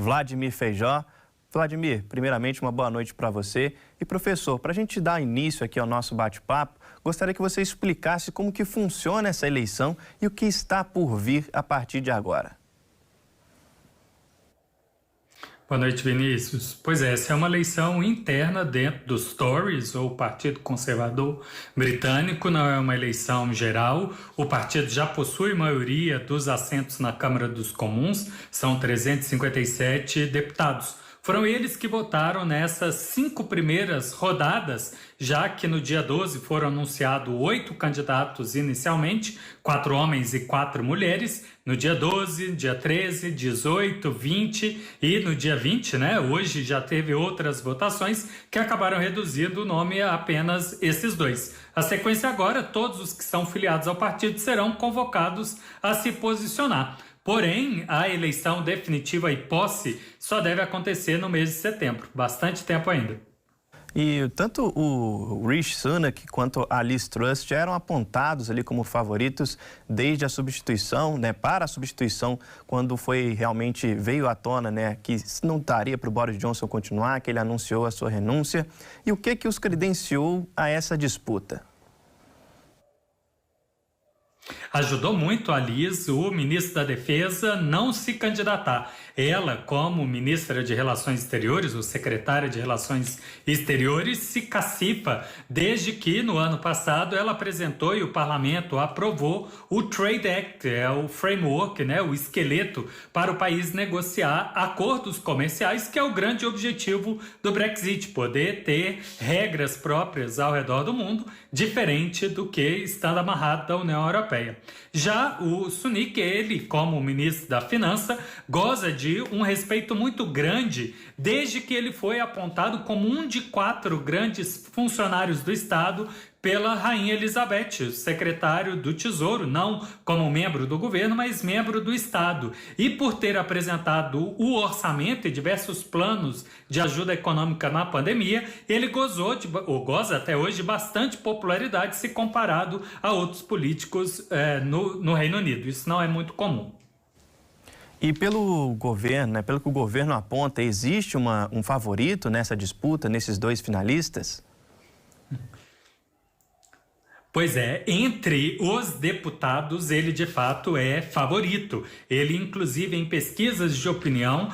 Vladimir Feijó. Vladimir, primeiramente uma boa noite para você. E professor, para a gente dar início aqui ao nosso bate-papo, gostaria que você explicasse como que funciona essa eleição e o que está por vir a partir de agora. Boa noite, Vinícius. Pois é, essa é uma eleição interna dentro dos Tories, ou Partido Conservador Britânico, não é uma eleição geral. O partido já possui maioria dos assentos na Câmara dos Comuns, são 357 deputados. Foram eles que votaram nessas 5 primeiras rodadas, já que no dia 12 foram anunciados 8 candidatos inicialmente, 4 homens e 4 mulheres. No dia 12, dia 13, 18, 20 e no dia 20, hoje já teve outras votações que acabaram reduzindo o nome a apenas esses 2. A sequência agora, todos os que são filiados ao partido serão convocados a se posicionar. Porém, a eleição definitiva e posse só deve acontecer no mês de setembro, bastante tempo ainda. E tanto o Rishi Sunak quanto a Liz Truss já eram apontados ali como favoritos desde a substituição, para a substituição, quando veio à tona, que não daria para o Boris Johnson continuar, que ele anunciou a sua renúncia. E o que os credenciou a essa disputa? Ajudou muito a Liz, o ministro da Defesa, não se candidatar. Ela, como ministra de Relações Exteriores, ou secretária de Relações Exteriores, se cacifa desde que, no ano passado, ela apresentou e o parlamento aprovou o Trade Act, o framework, o esqueleto para o país negociar acordos comerciais, que é o grande objetivo do Brexit, poder ter regras próprias ao redor do mundo, diferente do que estando amarrado da União Europeia. Já o Sunak, ele, como ministro da Finança, goza de um respeito muito grande desde que ele foi apontado como um de 4 grandes funcionários do Estado pela Rainha Elizabeth, secretário do Tesouro, não como membro do governo, mas membro do Estado. E por ter apresentado o orçamento e diversos planos de ajuda econômica na pandemia, ele goza até hoje de bastante popularidade se comparado a outros políticos no Reino Unido. Isso não é muito comum. E pelo governo, pelo que o governo aponta, existe um favorito nessa disputa, nesses 2 finalistas? Pois é, entre os deputados ele de fato é favorito. Ele inclusive em pesquisas de opinião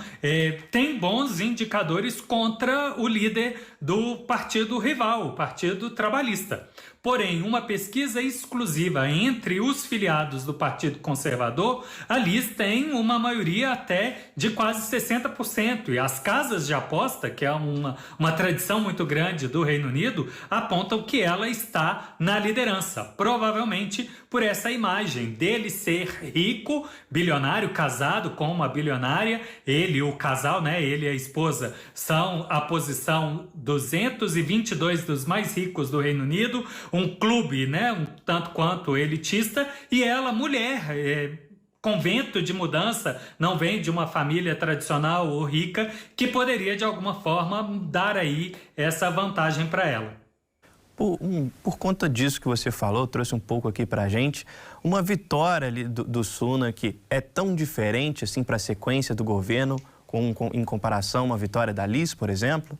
tem bons indicadores contra o líder do partido rival, o Partido Trabalhista. Porém, uma pesquisa exclusiva entre os filiados do Partido Conservador, a Liz tem uma maioria até de quase 60%. E as casas de aposta, que é uma tradição muito grande do Reino Unido, apontam que ela está na liderança. Provavelmente por essa imagem dele ser rico, bilionário, casado com uma bilionária. Ele, o casal, ele e a esposa, são a posição 222 dos mais ricos do Reino Unido. Um clube, um tanto quanto elitista, e ela, mulher, convento de mudança, não vem de uma família tradicional ou rica, que poderia de alguma forma dar aí essa vantagem para ela. Por conta disso que você falou, trouxe um pouco aqui para a gente, uma vitória ali do Sunak é tão diferente assim para a sequência do governo em comparação a uma vitória da Liz, por exemplo?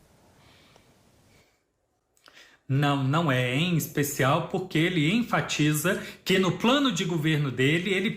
Não é, em especial porque ele enfatiza que no plano de governo dele, ele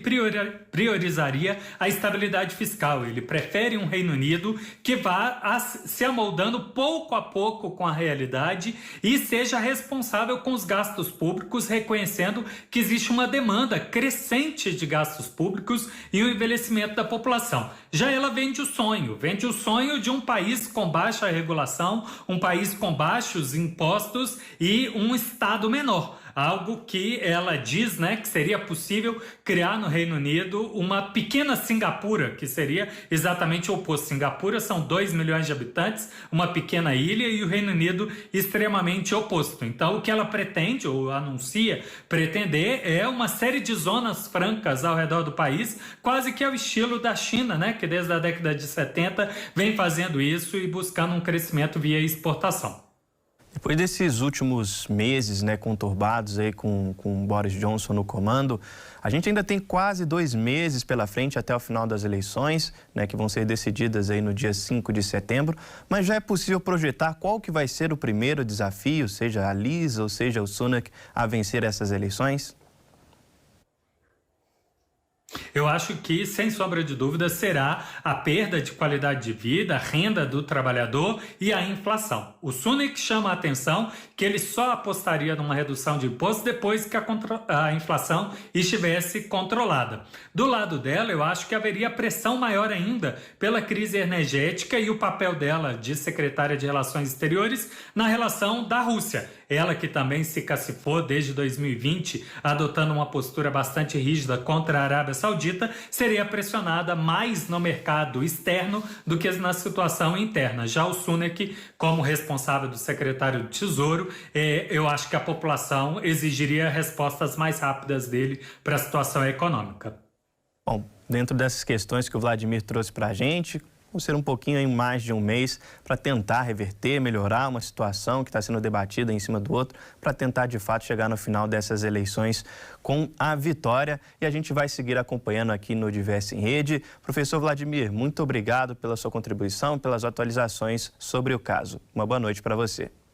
priorizaria a estabilidade fiscal. Ele prefere um Reino Unido que vá se amoldando pouco a pouco com a realidade e seja responsável com os gastos públicos, reconhecendo que existe uma demanda crescente de gastos públicos e o envelhecimento da população. Já ela vende o sonho de um país com baixa regulação, um país com baixos impostos e um Estado menor. Algo que ela diz, que seria possível criar no Reino Unido uma pequena Singapura, que seria exatamente o oposto. Singapura são 2 milhões de habitantes, uma pequena ilha, e o Reino Unido extremamente oposto. Então, o que ela pretende, ou anuncia pretender, é uma série de zonas francas ao redor do país, quase que ao estilo da China, que desde a década de 70 vem fazendo isso e buscando um crescimento via exportação. Depois desses últimos meses, né, conturbados aí com Boris Johnson no comando, a gente ainda tem quase 2 meses pela frente até o final das eleições, né, que vão ser decididas aí no dia 5 de setembro, mas já é possível projetar qual que vai ser o primeiro desafio, seja a Liz ou seja o Sunak, a vencer essas eleições? Eu acho que, sem sombra de dúvida, será a perda de qualidade de vida, a renda do trabalhador e a inflação. O Sunak chama a atenção que ele só apostaria numa redução de impostos depois que a inflação estivesse controlada. Do lado dela, eu acho que haveria pressão maior ainda pela crise energética e o papel dela de secretária de Relações Exteriores na relação da Rússia. Ela que também se cacifou desde 2020, adotando uma postura bastante rígida contra a Arábia Saudita, seria pressionada mais no mercado externo do que na situação interna. Já o Sunak, como responsável do secretário do Tesouro, eu acho que a população exigiria respostas mais rápidas dele para a situação econômica. Bom, dentro dessas questões que o Vladimir trouxe para a gente, vamos ser um pouquinho em mais de um mês para tentar reverter, melhorar uma situação que está sendo debatida em cima do outro, para tentar de fato chegar no final dessas eleições com a vitória. E a gente vai seguir acompanhando aqui no Diverso em Rede. Professor Vladimir, muito obrigado pela sua contribuição, pelas atualizações sobre o caso. Uma boa noite para você.